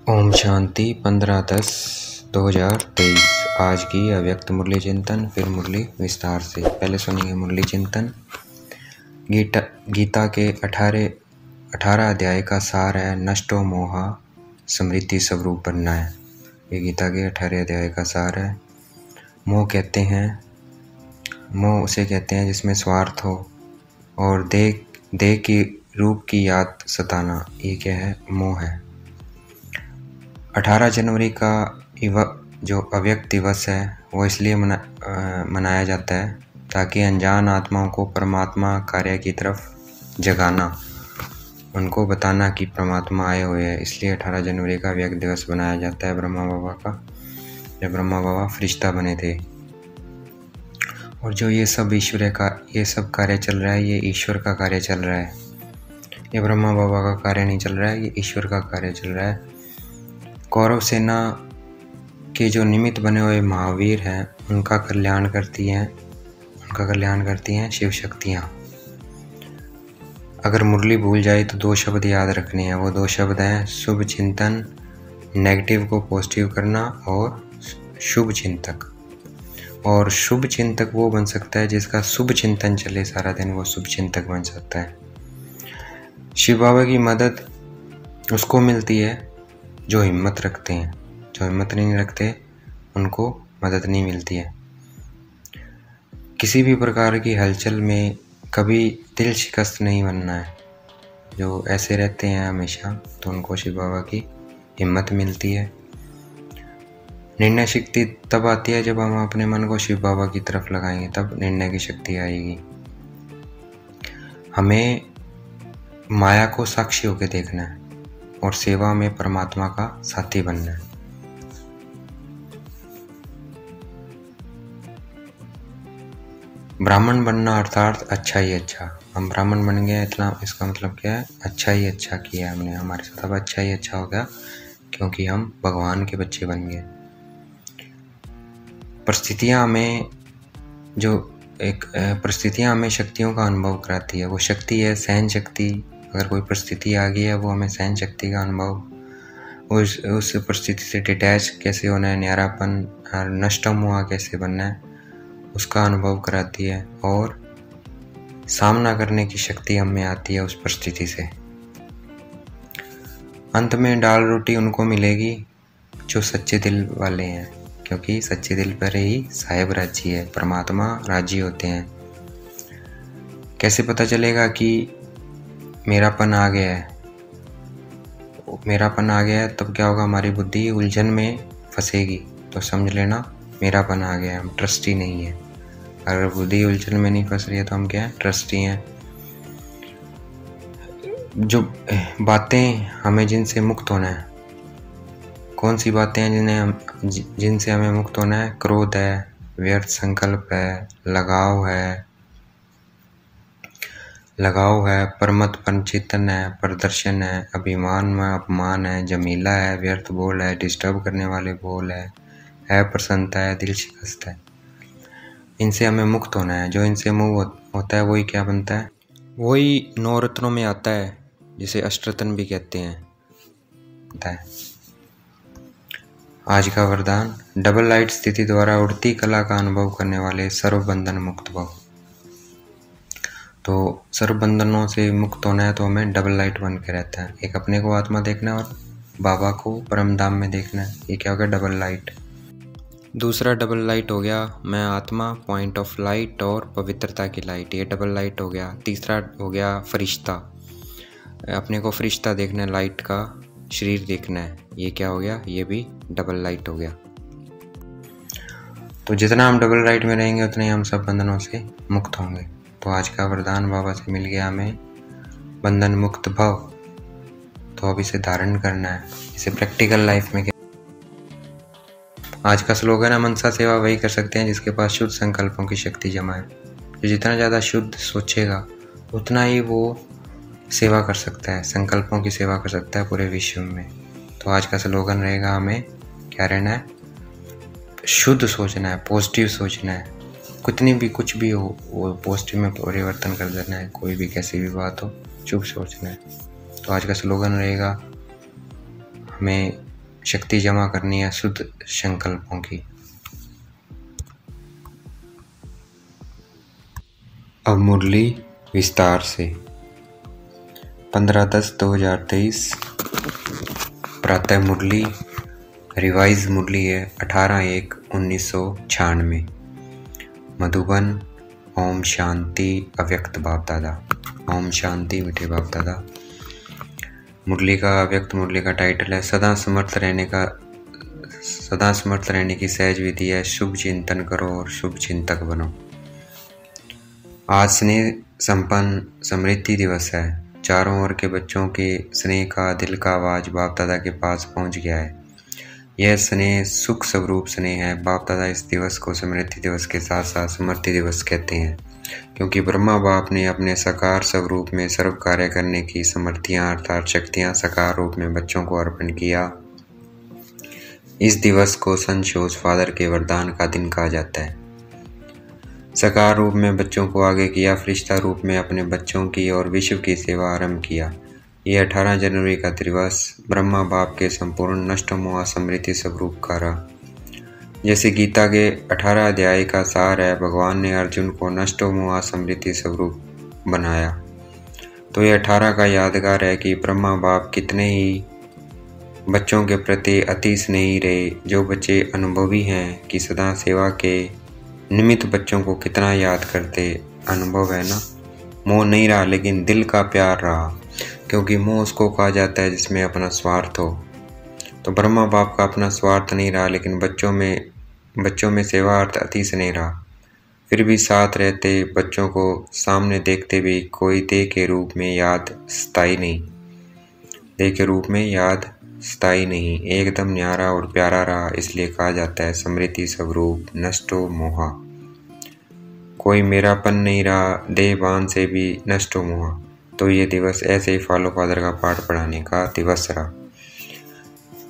ओम शांति 15/10/2023। आज की अव्यक्त मुरली चिंतन। फिर मुरली विस्तार से। पहले सुनिए मुरली चिंतन। गीता के 18 अध्याय का सार है नष्टो मोहा समृद्धि स्वरूप बनना है। ये गीता के 18 अध्याय का सार है। मोह उसे कहते हैं जिसमें स्वार्थ हो और देह की रूप की याद सताना। ये क्या है? मोह है। 18 जनवरी का जो अव्यक्त दिवस है वो इसलिए मनाया जाता है ताकि अनजान आत्माओं को परमात्मा कार्य की तरफ जगाना, उनको बताना कि परमात्मा आए हुए हैं। इसलिए 18 जनवरी का अव्यक्त दिवस बनाया जाता है ब्रह्मा बाबा का, जब ब्रह्मा बाबा फरिश्ता बने थे। और जो ये सब कार्य चल रहा है, ये ईश्वर का कार्य चल रहा है। ये ब्रह्मा बाबा का कार्य नहीं चल रहा है, ये ईश्वर का कार्य चल रहा है। कौरव सेना के जो निमित्त बने हुए महावीर हैं, उनका कल्याण करती हैं शिव शक्तियाँ। अगर मुरली भूल जाए तो 2 शब्द याद रखने हैं। वो 2 शब्द हैं शुभ चिंतन, नेगेटिव को पॉजिटिव करना, और शुभ चिंतक। और शुभ चिंतक वो बन सकता है जिसका शुभ चिंतन चले सारा दिन, वो शुभ चिंतक बन सकता है। शिव बाबा की मदद उसको मिलती है जो हिम्मत रखते हैं। जो हिम्मत नहीं रखते उनको मदद नहीं मिलती है। किसी भी प्रकार की हलचल में कभी दिल शिकस्त नहीं बनना है। जो ऐसे रहते हैं हमेशा, तो उनको शिव बाबा की हिम्मत मिलती है। निर्णय शक्ति तब आती है जब हम अपने मन को शिव बाबा की तरफ लगाएंगे, तब निर्णय की शक्ति आएगी। हमें माया को साक्षी होकर देखना है और सेवा में परमात्मा का साथी बनना है। ब्राह्मण बनना अर्थात अच्छा ही अच्छा। हम ब्राह्मण बन गए, इतना इसका मतलब क्या है? अच्छा ही अच्छा किया हमने, हमारे साथ अब अच्छा ही अच्छा हो गया, क्योंकि हम भगवान के बच्चे बन गए। परिस्थितियां हमें शक्तियों का अनुभव कराती है। वो शक्ति है सहन शक्ति। अगर कोई परिस्थिति आ गई है, वो हमें सहन शक्ति का अनुभव, उस परिस्थिति से डिटैच कैसे होना है, न्यारापन और नष्टम हुआ कैसे बनना है, उसका अनुभव कराती है। और सामना करने की शक्ति हमें आती है उस परिस्थिति से। अंत में दाल रोटी उनको मिलेगी जो सच्चे दिल वाले हैं, क्योंकि सच्चे दिल पर ही साहेब राजी है, परमात्मा राजी होते हैं। कैसे पता चलेगा कि मेरापन आ गया है? मेरापन आ गया है तब क्या होगा? हमारी बुद्धि उलझन में फंसेगी, तो समझ लेना मेरापन आ गया है, हम ट्रस्टी नहीं है। अगर बुद्धि उलझन में नहीं फंस रही है तो हम क्या है? ट्रस्टी हैं। जो बातें हमें जिनसे मुक्त होना है, कौन सी बातें हैं जिनसे हमें मुक्त होना है? क्रोध है, व्यर्थ संकल्प है, लगाव है, परमत चिंतन है, प्रदर्शन है, अभिमान में अपमान है, जमीला है, व्यर्थ बोल है, डिस्टर्ब करने वाले बोल है प्रसन्नता है, दिल शिकस्त है। इनसे हमें मुक्त होना है। जो इनसे मुक्त होता है वही क्या बनता है? वही 9 रत्नों में आता है, जिसे अष्टरत्न भी कहते हैं। आज का वरदान, डबल लाइट स्थिति द्वारा उड़ती कला का अनुभव करने वाले सर्वबंधन मुक्त भव। तो सर्वबंधनों से मुक्त होना है तो हमें डबल लाइट बन के रहता है। एक अपने को आत्मा देखना है और बाबा को परम धाम में देखना है। ये क्या हो गया? Double light. दूसरा डबल लाइट हो गया मैं आत्मा, पॉइंट ऑफ लाइट और पवित्रता की लाइट। ये डबल लाइट हो गया। तीसरा हो गया फरिश्ता, अपने को फरिश्ता देखना है, लाइट का शरीर देखना है। ये क्या हो गया? ये भी डबल लाइट हो गया। तो जितना हम डबल लाइट में रहेंगे उतने ही हम सब बंधनों से मुक्त होंगे। तो आज का वरदान बाबा से मिल गया हमें, बंधन मुक्त भव। तो अब इसे धारण करना है, इसे प्रैक्टिकल लाइफ में। आज का स्लोगन है, मनसा सेवा वही कर सकते हैं जिसके पास शुद्ध संकल्पों की शक्ति जमा है। जो जितना ज़्यादा शुद्ध सोचेगा उतना ही वो सेवा कर सकता है, संकल्पों की सेवा कर सकता है पूरे विश्व में। तो आज का स्लोगन रहेगा, हमें क्या रहना है? शुद्ध सोचना है, पॉजिटिव सोचना है। कुछ भी हो वो पॉजिटिव में परिवर्तन कर देना है। कोई भी कैसी भी बात हो, शुभ सोचना है। तो आज का स्लोगन रहेगा, हमें शक्ति जमा करनी है शुद्ध संकल्पों की। अब मुरली विस्तार से। 15/10/2023 प्रातः मुरली रिवाइज मुरली है 18/1/1996। मधुबन। ओम शांति अव्यक्त बाप दादा। ओम शांति मीठे बाप दादा। मुरली का अव्यक्त मुरली का टाइटल है सदा समर्थ रहने की सहज विधि है। शुभ चिंतन करो और शुभ चिंतक बनो। आज स्नेह संपन्न समृद्धि दिवस है। चारों ओर के बच्चों के स्नेह का दिल का आवाज बाप दादा के पास पहुंच गया है। यह स्नेह सुख स्वरूप स्नेह है। बाप दादा इस दिवस को समृद्धि दिवस के साथ साथ समृद्धि दिवस कहते हैं, क्योंकि ब्रह्मा बाप ने अपने साकार स्वरूप में सर्व कार्य करने की समर्थियां अर्थात शक्तियां साकार रूप में बच्चों को अर्पण किया। इस दिवस को सनशोज फादर के वरदान का दिन कहा जाता है। साकार रूप में बच्चों को आगे किया, फरिश्ता रूप में अपने बच्चों की और विश्व की सेवा आरंभ किया। ये 18 जनवरी का दिवस ब्रह्मा बाप के संपूर्ण नष्ट मोह समृद्धि स्वरूप का रहा। जैसे गीता के 18 अध्याय का सार है, भगवान ने अर्जुन को नष्ट मोह समृद्धि स्वरूप बनाया। तो ये 18 का यादगार है कि ब्रह्मा बाप कितने ही बच्चों के प्रति अति स्नेही रहे। जो बच्चे अनुभवी हैं कि सदा सेवा के निमित्त बच्चों को कितना याद करते, अनुभव है ना। मोह नहीं रहा लेकिन दिल का प्यार रहा, क्योंकि मोह उसको कहा जाता है जिसमें अपना स्वार्थ हो। तो ब्रह्मा बाप का अपना स्वार्थ नहीं रहा, लेकिन बच्चों में सेवा अर्थ अति स्नेह रहा। फिर भी साथ रहते, बच्चों को सामने देखते भी कोई देह के रूप में याद स्थायी नहीं, देह के रूप में याद स्थायी नहीं, एकदम न्यारा और प्यारा रहा। इसलिए कहा जाता है समृद्धि स्वरूप नष्टो मोहा। कोई मेरापन नहीं रहा, देहभान से भी नष्टो मोहा। तो ये दिवस ऐसे ही फॉलो फादर का पाठ पढ़ाने का दिवस रहा।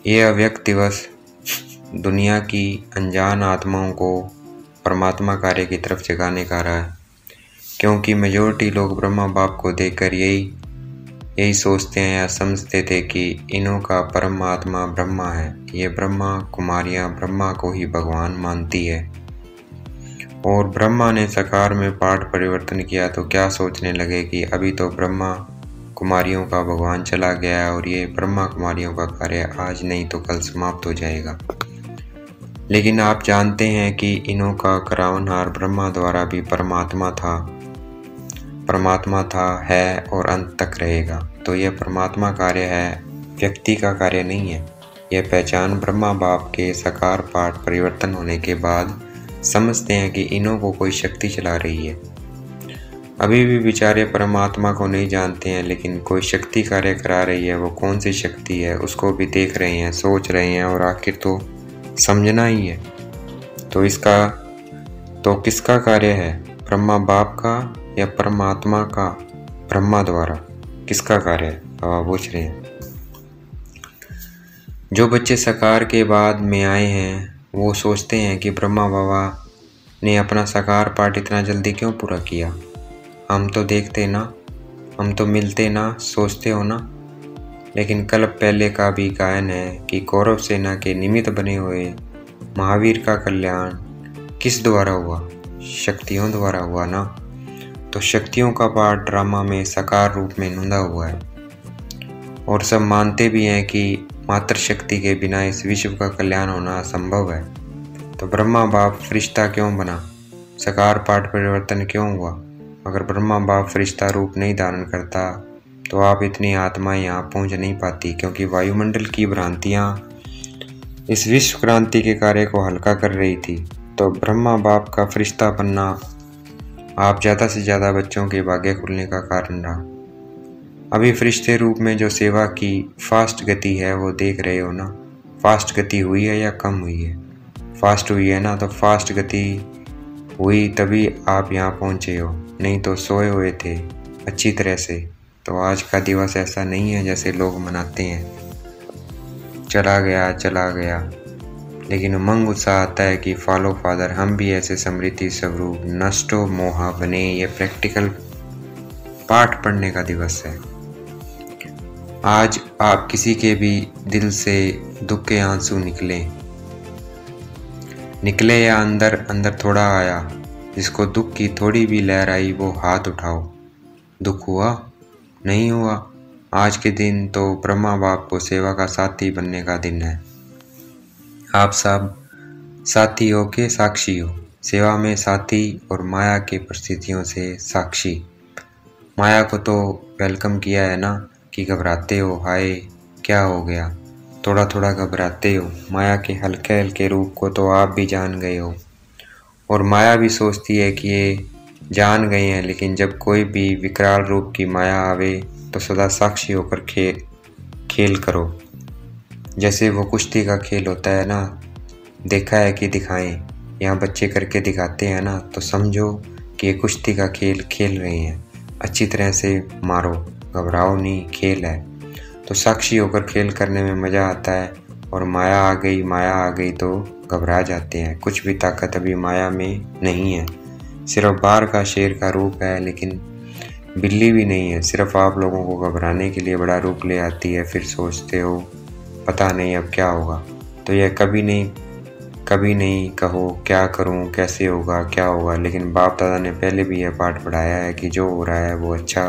ये अव्यक्त दिवस दुनिया की अनजान आत्माओं को परमात्मा कार्य की तरफ जगाने का रहा है, क्योंकि मेजोरिटी लोग ब्रह्मा बाप को देखकर यही सोचते हैं या समझते थे कि इन्हों का परमात्मा ब्रह्मा है। ये ब्रह्मा कुमारियाँ ब्रह्मा को ही भगवान मानती है, और ब्रह्मा ने साकार में पाठ परिवर्तन किया तो क्या सोचने लगे कि अभी तो ब्रह्मा कुमारियों का भगवान चला गया है और ये ब्रह्मा कुमारियों का कार्य आज नहीं तो कल समाप्त हो जाएगा। लेकिन आप जानते हैं कि इन्हों का करावनहार ब्रह्मा द्वारा भी परमात्मा था, है और अंत तक रहेगा। तो यह परमात्मा कार्य है, व्यक्ति का कार्य नहीं है। यह पहचान ब्रह्मा बाप के साकार पाठ परिवर्तन होने के बाद समझते हैं कि इन्हों को कोई शक्ति चला रही है। अभी भी बेचारे परमात्मा को नहीं जानते हैं, लेकिन कोई शक्ति कार्य करा रही है। वो कौन सी शक्ति है उसको भी देख रहे हैं, सोच रहे हैं, और आखिर तो समझना ही है। तो किसका कार्य है, ब्रह्मा बाप का या परमात्मा का ब्रह्मा द्वारा? किसका कार्य है, बाबा पूछ रहे हैं। जो बच्चे साकार के बाद में आए हैं वो सोचते हैं कि ब्रह्मा बाबा ने अपना साकार पाठ इतना जल्दी क्यों पूरा किया। हम तो देखते ना, हम तो मिलते ना, सोचते हो ना। लेकिन कल पहले का भी गायन है कि कौरव सेना के निमित्त बने हुए महावीर का कल्याण किस द्वारा हुआ, शक्तियों द्वारा हुआ ना। तो शक्तियों का पाठ ड्रामा में साकार रूप में नूंदा हुआ है, और सब मानते भी हैं कि मात्र शक्ति के बिना इस विश्व का कल्याण होना असंभव है। तो ब्रह्मा बाप फरिश्ता क्यों बना, साकार पाठ परिवर्तन क्यों हुआ? अगर ब्रह्मा बाप फरिश्ता रूप नहीं धारण करता तो आप इतनी आत्माएं यहाँ पहुँच नहीं पाती, क्योंकि वायुमंडल की भ्रांतियाँ इस विश्व क्रांति के कार्य को हल्का कर रही थी। तो ब्रह्मा बाप का फरिश्ता बनना आप ज़्यादा से ज़्यादा बच्चों के भाग्य खुलने का कारण रहा। अभी फरिश्ते रूप में जो सेवा की फास्ट गति है वो देख रहे हो ना। फास्ट गति हुई है या कम हुई है? फास्ट हुई है ना, तो फास्ट गति हुई तभी आप यहाँ पहुँचे हो, नहीं तो सोए हुए थे अच्छी तरह से। तो आज का दिवस ऐसा नहीं है जैसे लोग मनाते हैं, चला गया, लेकिन उमंग उत्साह आता है कि फॉलो फादर हम भी ऐसे समृद्धि स्वरूप नष्टो मोहा बने। ये प्रैक्टिकल पाठ पढ़ने का दिवस है। आज आप किसी के भी दिल से दुख के आंसू निकले निकले या अंदर अंदर थोड़ा आया, जिसको दुख की थोड़ी भी लहर आई वो हाथ उठाओ। दुख हुआ नहीं हुआ, आज के दिन तो ब्रह्मा बाप को सेवा का साथी बनने का दिन है। आप सब साथी हो के साक्षी हो, सेवा में साथी और माया के परिस्थितियों से साक्षी। माया को तो वेलकम किया है ना कि घबराते हो, हाय क्या हो गया, थोड़ा थोड़ा घबराते हो। माया के हल्के हल्के रूप को तो आप भी जान गए हो, और माया भी सोचती है कि ये जान गए हैं, लेकिन जब कोई भी विकराल रूप की माया आवे तो सदा साक्षी होकर खेल करो। जैसे वो कुश्ती का खेल होता है ना, देखा है कि दिखाएं, यहाँ बच्चे करके दिखाते हैं ना, तो समझो कि ये कुश्ती का खेल खेल रहे हैं। अच्छी तरह से मारो, घबराओ नहीं, खेल है। तो साक्षी होकर खेल करने में मज़ा आता है, और माया आ गई तो घबरा जाते हैं। कुछ भी ताकत अभी माया में नहीं है, सिर्फ बाहर का शेर का रूप है, लेकिन बिल्ली भी नहीं है। सिर्फ आप लोगों को घबराने के लिए बड़ा रूप ले आती है, फिर सोचते हो पता नहीं अब क्या होगा। तो यह कभी नहीं कहो क्या करूं, कैसे होगा, क्या होगा। लेकिन बाप दादा ने पहले भी यह पाठ पढ़ाया है कि जो हो रहा है वो अच्छा,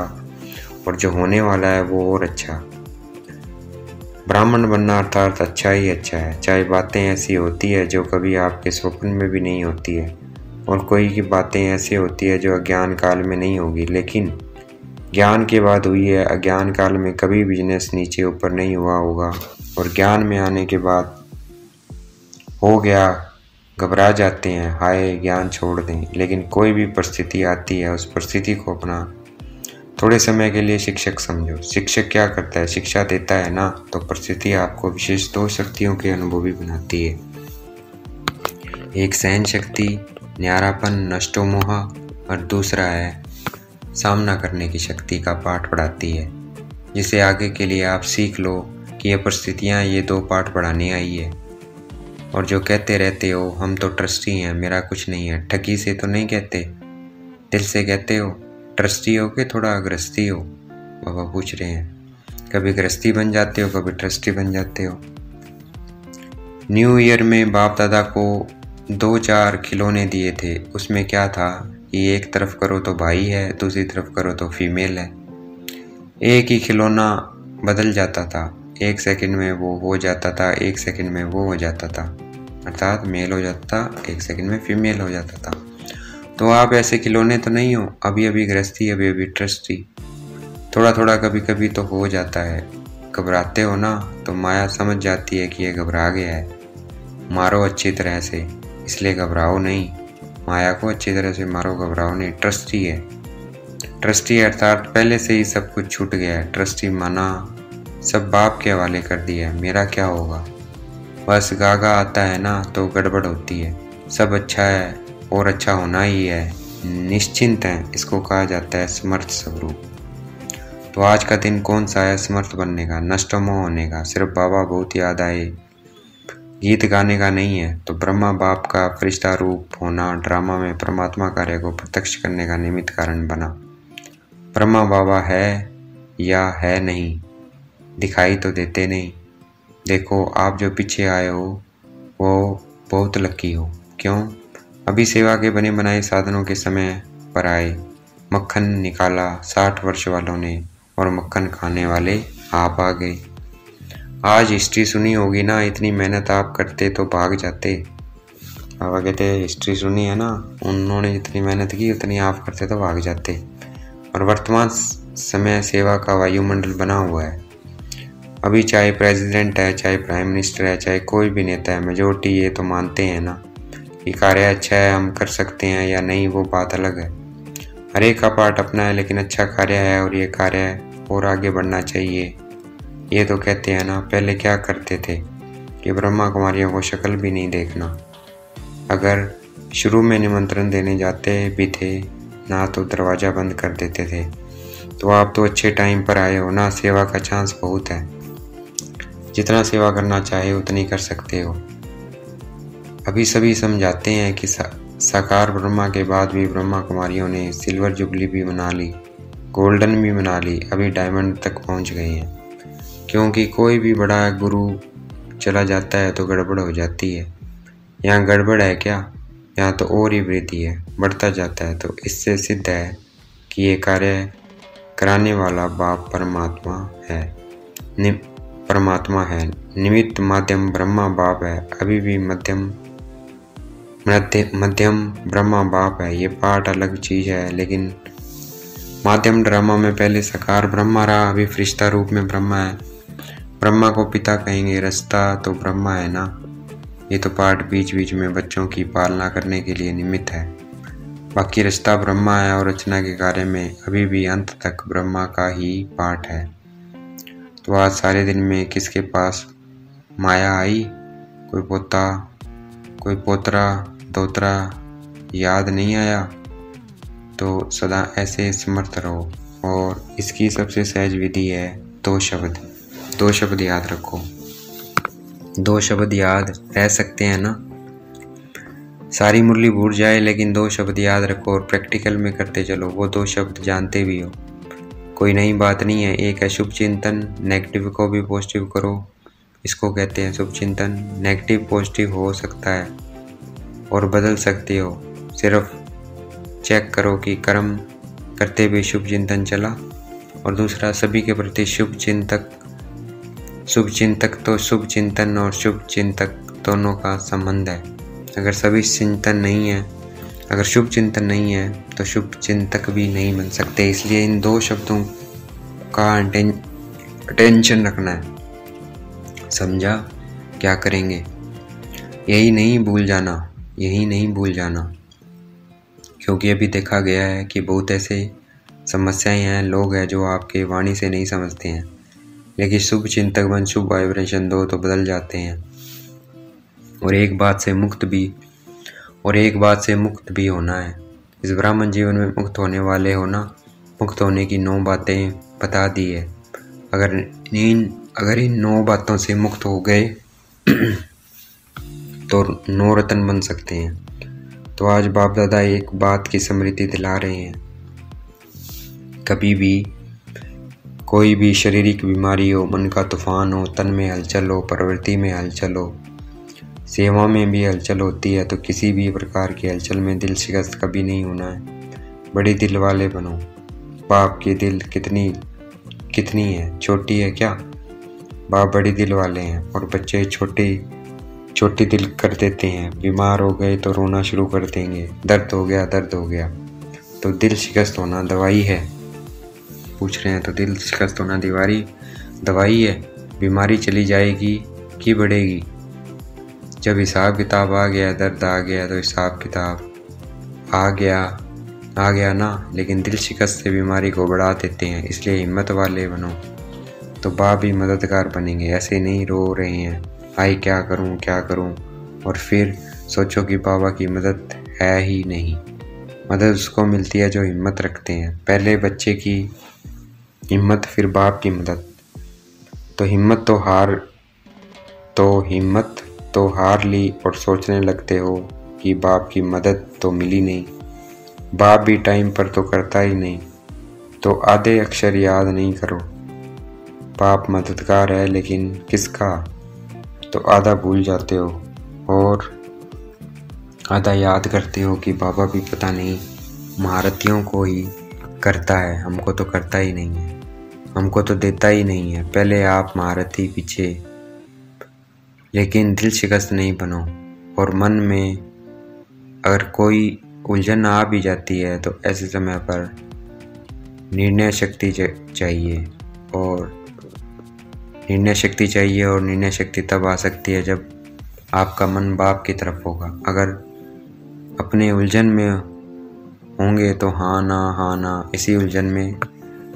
और जो होने वाला है वो और अच्छा। ब्राह्मण बनना अर्थात अच्छा ही अच्छा है, चाहे बातें ऐसी होती है जो कभी आपके स्वप्न में भी नहीं होती है, और कोई की बातें ऐसी होती है जो अज्ञान काल में नहीं होगी, लेकिन ज्ञान के बाद हुई है। अज्ञान काल में कभी बिजनेस नीचे ऊपर नहीं हुआ होगा, और ज्ञान में आने के बाद हो गया, घबरा जाते हैं, हाय ज्ञान छोड़ दें। लेकिन कोई भी परिस्थिति आती है, उस परिस्थिति को अपना थोड़े समय के लिए शिक्षक समझो। शिक्षक क्या करता है, शिक्षा देता है ना, तो परिस्थिति आपको विशेष दो शक्तियों के अनुभवी बनाती है। एक सहन शक्ति, न्यारापन, नष्टो मोह, और दूसरा है सामना करने की शक्ति का पाठ पढ़ाती है, जिसे आगे के लिए आप सीख लो कि ये परिस्थितियाँ ये दो पाठ पढ़ाने आई है। और जो कहते रहते हो हम तो ट्रस्टी हैं, मेरा कुछ नहीं है, ठगी से तो नहीं कहते, दिल से कहते हो। ट्रस्टी हो के थोड़ा गृहस्थी हो, बाबा पूछ रहे हैं। कभी गृहस्थी बन जाते हो, कभी ट्रस्टी बन जाते हो। न्यू ईयर में बाप दादा को 2-4 खिलौने दिए थे। उसमें क्या था कि एक तरफ करो तो भाई है, दूसरी तरफ करो तो फीमेल है। एक ही खिलौना बदल जाता था, 1 सेकंड में वो हो जाता था, 1 सेकंड में वो हो जाता था, अर्थात मेल हो जाता था, 1 सेकंड में फीमेल हो जाता था। तो आप ऐसे खिलौने तो नहीं हो, अभी अभी गृहस्थी, अभी अभी ट्रस्टी। थोड़ा थोड़ा कभी कभी तो हो जाता है। घबराते हो ना, तो माया समझ जाती है कि ये घबरा गया है, मारो अच्छी तरह से, इसलिए घबराओ नहीं। माया को अच्छी तरह से मारो, घबराओ नहीं। ट्रस्टी है, ट्रस्टी अर्थात पहले से ही सब कुछ छूट गया है। ट्रस्टी माना, सब बाप के हवाले कर दिया है, मेरा क्या होगा। बस गागा आता है ना तो गड़बड़ होती है। सब अच्छा है और अच्छा होना ही है, निश्चिंत है, इसको कहा जाता है समर्थ स्वरूप। तो आज का दिन कौन सा है समर्थ बनने का, नष्टमोह होने का। सिर्फ बाबा बहुत याद आए, गीत गाने का नहीं है। तो ब्रह्मा बाप का फरिश्ता रूप होना ड्रामा में परमात्मा कार्य को प्रत्यक्ष करने का निमित्त कारण बना। ब्रह्मा बाबा है या है नहीं, दिखाई तो देते नहीं। देखो आप जो पीछे आए हो वो बहुत लकी हो। क्यों? अभी सेवा के बने बनाए साधनों के समय पर आए, मक्खन निकाला 60 वर्ष वालों ने, और मक्खन खाने वाले आप आ गए। आज हिस्ट्री सुनी होगी ना, इतनी मेहनत आप करते तो भाग जाते। बाबा कहते हिस्ट्री सुनी है ना, उन्होंने जितनी मेहनत की उतनी आप करते तो भाग जाते। और वर्तमान समय सेवा का वायुमंडल बना हुआ है। अभी चाहे प्रेसिडेंट है, चाहे प्राइम मिनिस्टर है, चाहे कोई भी नेता है, मेजोरिटी ये तो मानते हैं ना कि कार्य अच्छा है, हम कर सकते हैं या नहीं, वो बात अलग है। हर एक का पार्ट अपना है, लेकिन अच्छा कार्य है और ये कार्य और आगे बढ़ना चाहिए। ये तो कहते हैं ना, पहले क्या करते थे कि ब्रह्मा कुमारियों को शक्ल भी नहीं देखना। अगर शुरू में निमंत्रण देने जाते भी थे ना तो दरवाज़ा बंद कर देते थे। तो आप तो अच्छे टाइम पर आए हो ना, सेवा का चांस बहुत है, जितना सेवा करना चाहे उतनी कर सकते हो। अभी सभी समझाते हैं कि साकार ब्रह्मा के बाद भी ब्रह्मा कुमारियों ने सिल्वर जुबली भी मना ली, गोल्डन भी मना ली, अभी डायमंड तक पहुंच गए हैं। क्योंकि कोई भी बड़ा गुरु चला जाता है तो गड़बड़ हो जाती है। यहाँ गड़बड़ है क्या? यहाँ तो और ही वृद्धि है, बढ़ता जाता है। तो इससे सिद्ध है कि ये कार्य कराने वाला बाप परमात्मा है। निमित्त माध्यम ब्रह्मा बाप है। अभी भी मध्यम ब्रह्मा बाप है। ये पाठ अलग चीज है, लेकिन माध्यम ड्रामा में पहले साकार ब्रह्मा रहा, अभी फरिश्ता रूप में ब्रह्मा है। ब्रह्मा को पिता कहेंगे, रास्ता तो ब्रह्मा है ना। ये तो पाठ बीच बीच में बच्चों की पालना करने के लिए निमित्त है। बाकी रास्ता ब्रह्मा है और रचना के कार्य में अभी भी अंत तक ब्रह्मा का ही पाठ है। तो आज सारे दिन में किसके पास माया आई? कोई पोता, कोई पोतरा, दोतरा याद नहीं आया? तो सदा ऐसे समर्थ रहो। और इसकी सबसे सहज विधि है 2 शब्द। 2 शब्द याद रखो। 2 शब्द याद रह सकते हैं ना? सारी मुरली भूल जाए, लेकिन 2 शब्द याद रखो और प्रैक्टिकल में करते चलो। वो 2 शब्द जानते भी हो, कोई नई बात नहीं है। एक है शुभ चिंतन, नेगेटिव को भी पॉजिटिव करो, इसको कहते हैं शुभ चिंतन। नेगेटिव पॉजिटिव हो सकता है और बदल सकते हो, सिर्फ चेक करो कि कर्म करते हुए शुभ चिंतन चला। और दूसरा, सभी के प्रति शुभ चिंतक तो शुभ चिंतन और शुभ चिंतक दोनों का संबंध है। अगर सभी चिंतन नहीं है, अगर शुभ चिंतन नहीं है तो शुभ चिंतक भी नहीं बन सकते। इसलिए इन 2 शब्दों का अटेंशन रखना है। समझा? क्या करेंगे? यही नहीं भूल जाना, क्योंकि अभी देखा गया है कि बहुत ऐसे समस्याएं हैं, लोग हैं जो आपके वाणी से नहीं समझते हैं, लेकिन शुभ चिंतक बन शुभ वाइब्रेशन दो तो बदल जाते हैं। और एक बात से मुक्त भी होना है। इस ब्राह्मण जीवन में मुक्त होने वाले हो ना, मुक्त होने की 9 बातें बता दी है। अगर इन 9 बातों से मुक्त हो गए तो 9 रत्न बन सकते हैं। तो आज बाप दादा एक बात की स्मृति दिला रहे हैं, कभी भी कोई भी शारीरिक बीमारी हो, मन का तूफान हो, तन में हलचल हो, प्रवृत्ति में हलचल हो, सेवा में भी हलचल होती है, तो किसी भी प्रकार की हलचल में दिल शिकस्त कभी नहीं होना है। बड़े दिल वाले बनो। बाप की दिल कितनी है? छोटी है क्या? बाप बड़ी दिल वाले हैं और बच्चे छोटी दिल कर देते हैं। बीमार हो गए तो रोना शुरू कर देंगे, दर्द हो गया। तो दिल शिकस्त होना दवाई है। पूछ रहे हैं तो दिल शिकस्त होना दवाई है। बीमारी चली जाएगी कि बढ़ेगी? जब हिसाब किताब आ गया, दर्द आ गया, तो हिसाब किताब आ गया ना। लेकिन दिल शिकस्त से बीमारी को बढ़ा देते हैं। इसलिए हिम्मत वाले बनो तो बाप भी मददगार बनेंगे। ऐसे नहीं रो रहे हैं, आई क्या करूं, और फिर सोचो कि बाबा की मदद है ही नहीं। मदद उसको मिलती है जो हिम्मत रखते हैं। पहले बच्चे की हिम्मत, फिर बाप की मदद। तो हिम्मत तो हार ली और सोचने लगते हो कि बाप की मदद तो मिली नहीं। बाप भी टाइम पर तो करता ही नहीं, तो आधे अक्षर याद नहीं करो। बाप मददगार है, लेकिन किसका? तो आधा भूल जाते हो और आधा याद करते हो कि बाबा भी पता नहीं महारथियों को ही करता है, हमको तो करता ही नहीं है, हमको तो देता ही नहीं है। पहले आप महारथी, पीछे। लेकिन दिल शिकस्त नहीं बनो। और मन में अगर कोई उलझन आ भी जाती है तो ऐसे समय पर निर्णय शक्ति चाहिए। और निर्णय शक्ति तब आ सकती है जब आपका मन बाप की तरफ होगा। अगर अपने उलझन में होंगे तो हाँ ना इसी उलझन में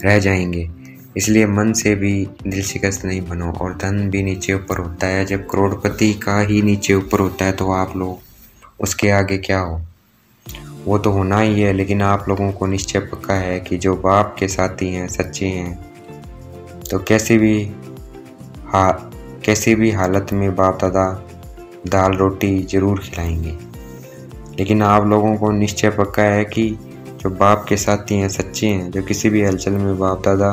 रह जाएंगे। इसलिए मन से भी दिल शिकस्त नहीं बनो। और धन भी नीचे ऊपर होता है। जब करोड़पति का ही नीचे ऊपर होता है तो आप लोग उसके आगे क्या हो? वो तो होना ही है। लेकिन आप लोगों को निश्चय पक्का है कि जो बाप के साथी हैं, सच्चे हैं, तो कैसी भी हालत में बाप दादा दाल रोटी जरूर खिलाएंगे। लेकिन आप लोगों को निश्चय पक्का है कि जो बाप के साथी हैं, सच्चे हैं, जो किसी भी हलचल में बाप दादा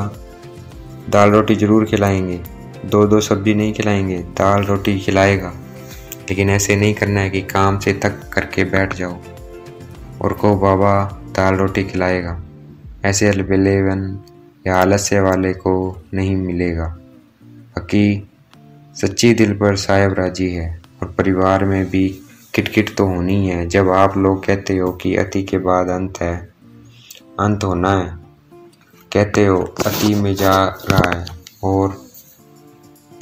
दाल रोटी जरूर खिलाएंगे। दो दो सब्जी नहीं खिलाएंगे, दाल रोटी खिलाएगा। लेकिन ऐसे नहीं करना है कि काम से थक करके बैठ जाओ और कहो बाबा दाल रोटी खिलाएगा। ऐसे अलबेलेवन या आलस्य वाले को नहीं मिलेगा। बाकी सच्ची दिल पर साहिब राजी है। और परिवार में भी किटकिट तो होनी है। जब आप लोग कहते हो कि अति के बाद अंत है, अंत होना है, कहते हो अति में जा रहा है और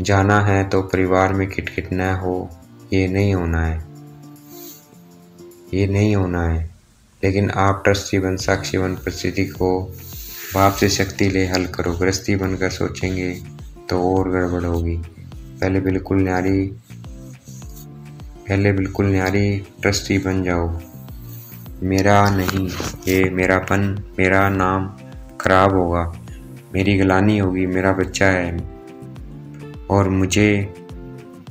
जाना है, तो परिवार में किटकिट न हो, ये नहीं होना है, ये नहीं होना है। लेकिन आप ट्रस्टी बन, साक्षी बन, परिस्थिति को बाप से शक्ति ले हल करो। गृहस्थी बनकर सोचेंगे तो और गड़बड़ होगी। पहले बिल्कुल न्यारी ट्रस्टी बन जाओ। मेरा नहीं, ये मेरापन, मेरा नाम खराब होगा, मेरी गलानी होगी, मेरा बच्चा है और मुझे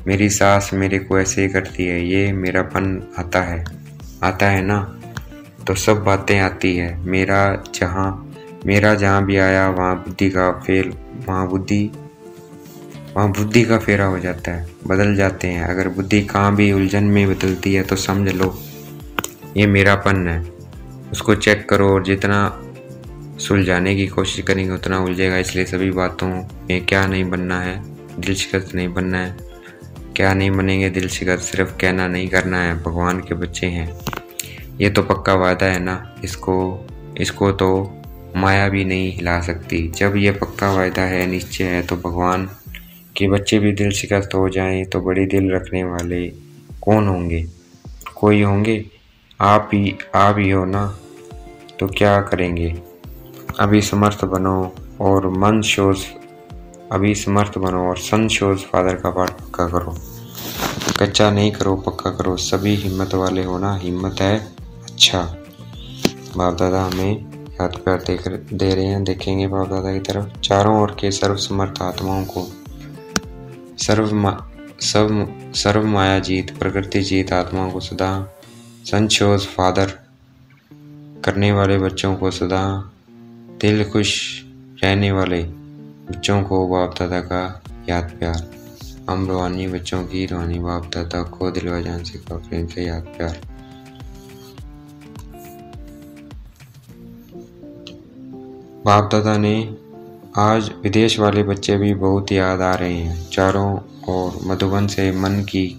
मेरी सास मेरे को ऐसे करती है, ये मेरापन आता है ना, तो सब बातें आती है। मेरा जहाँ भी आया वहाँ बुद्धि का फेरा हो जाता है, बदल जाते हैं। अगर बुद्धि कहाँ भी उलझन में बदलती है तो समझ लो ये मेरापन है। उसको चेक करो और जितना सुलझाने की कोशिश करेंगे उतना उलझेगा। इसलिए सभी बातों में क्या नहीं बनना है, दिल शिकस्त नहीं बनना है। क्या नहीं बनेंगे दिल शिकस्त, सिर्फ कहना नहीं करना है। भगवान के बच्चे हैं, ये तो पक्का वादा है ना, इसको तो माया भी नहीं हिला सकती। जब ये पक्का वादा है, निश्चय है, तो भगवान के बच्चे भी दिल शिकस्त हो जाएं तो बड़ी दिल रखने वाले कौन होंगे? कोई होंगे? आप ही हो ना, तो क्या करेंगे? अभी समर्थ बनो और सन शोज फादर का पाठ पक्का करो। कच्चा नहीं करो, पक्का करो। सभी हिम्मत वाले हो ना, हिम्मत है अच्छा। बाप दादा हमें याद प्यार दे रहे हैं। देखेंगे बाप दादा की तरफ। चारों ओर के सर्वसमर्थ आत्माओं को सर्व माया जीत, प्रकृति जीत आत्माओं को सदा संशोज फादर करने वाले बच्चों को, सदा दिल खुश रहने वाले बच्चों को बाप दादा का याद प्यार। हम रूहानी बच्चों की रूहानी बाप दादा को दिल व जान से प्रेम से याद प्यार। बाप दादा ने आज विदेश वाले बच्चे भी बहुत याद आ रहे हैं। चारों ओर मधुबन से मन की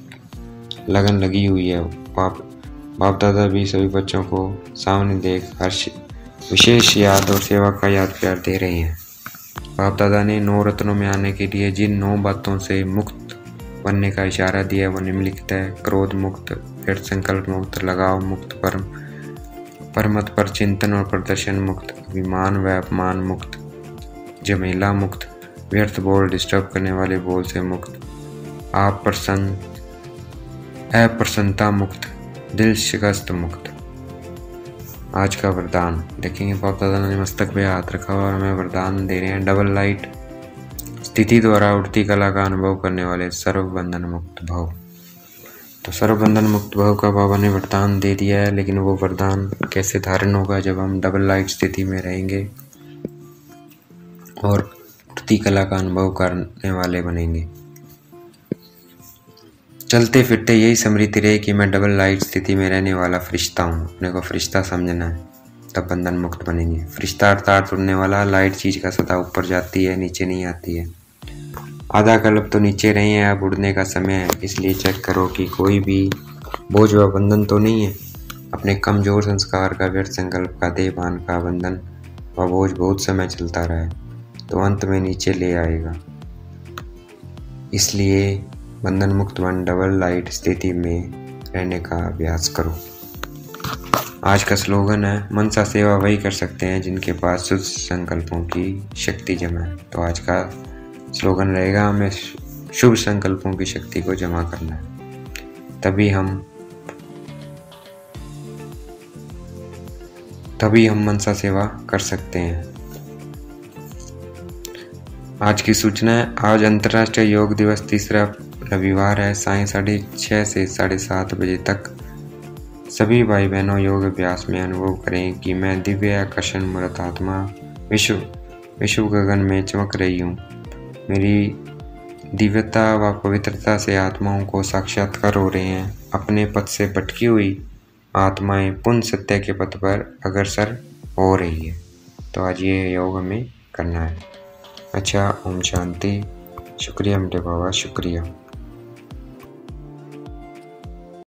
लगन लगी हुई है। बाप दादा भी सभी बच्चों को सामने देख हर्ष विशेष याद और सेवा का याद प्यार दे रहे हैं। बाप दादा ने 9 रत्नों में आने के लिए जिन 9 बातों से मुक्त बनने का इशारा दिया वो निम्नलिखित है। क्रोध मुक्त, व्यर्थ संकल्प मुक्त, लगाव मुक्त, परमत पर चिंतन और प्रदर्शन मुक्त, अभिमान व अपमान मुक्त, झमेला मुक्त, व्यर्थ बोल डिस्टर्ब करने वाले बोल से मुक्त, अप्रसन्नता मुक्त, दिल शिकस्त मुक्त। आज का वरदान देखेंगे। बाप दादा ने मस्तक पे हाथ रखा और हमें वरदान दे रहे हैं। डबल लाइट स्थिति द्वारा उड़ती कला का अनुभव करने वाले सर्व बंधन मुक्त भव। तो सर्व बंधन मुक्त भव का बाबा ने वरदान दे दिया है, लेकिन वो वरदान कैसे धारण होगा जब हम डबल लाइट स्थिति में रहेंगे और उड़ती कला का अनुभव करने वाले बनेंगे। चलते फिरते यही स्मृति रहे कि मैं डबल लाइट स्थिति में रहने वाला फरिश्ता हूँ। अपने को फरिश्ता समझना है, तब बंधन मुक्त बनेंगे। फरिश्ता अर्थात उड़ने वाला, लाइट चीज का सदा ऊपर जाती है, नीचे नहीं आती है। आधा कल्प तो नीचे रहे हैं, अब उड़ने का समय है। इसलिए चेक करो कि कोई भी बोझ व बंधन तो नहीं है। अपने कमजोर संस्कार का, व्यर्थ संकल्प का, देहभान का बंधन व बोझ बहुत समय चलता रहा है तो अंत में नीचे ले आएगा। इसलिए बंधन मुक्त बन डबल लाइट स्थिति में रहने का अभ्यास करो। आज का स्लोगन है, मनसा सेवा वही कर सकते हैं जिनके पास शुद्ध संकल्पों की शक्ति जमा है। तो आज का स्लोगन रहेगा, हमें शुभ संकल्पों की शक्ति को जमा करना है, तभी हम मनसा सेवा कर सकते हैं। आज की सूचना है, आज अंतर्राष्ट्रीय योग दिवस, तीसरा रविवार है। सायं 6:30 से 7:30 बजे तक सभी भाई बहनों योग अभ्यास में अनुभव करें कि मैं दिव्य आकर्षण मूर्त आत्मा विश्व गगन में चमक रही हूँ। मेरी दिव्यता व पवित्रता से आत्माओं को साक्षात्कार हो रहे हैं। अपने पथ से भटकी हुई आत्माएं पुण्य सत्य के पथ पर अग्रसर हो रही है। तो आज ये योग हमें करना है। अच्छा, ओम शांति। शुक्रिया मेरे बाबा, शुक्रिया।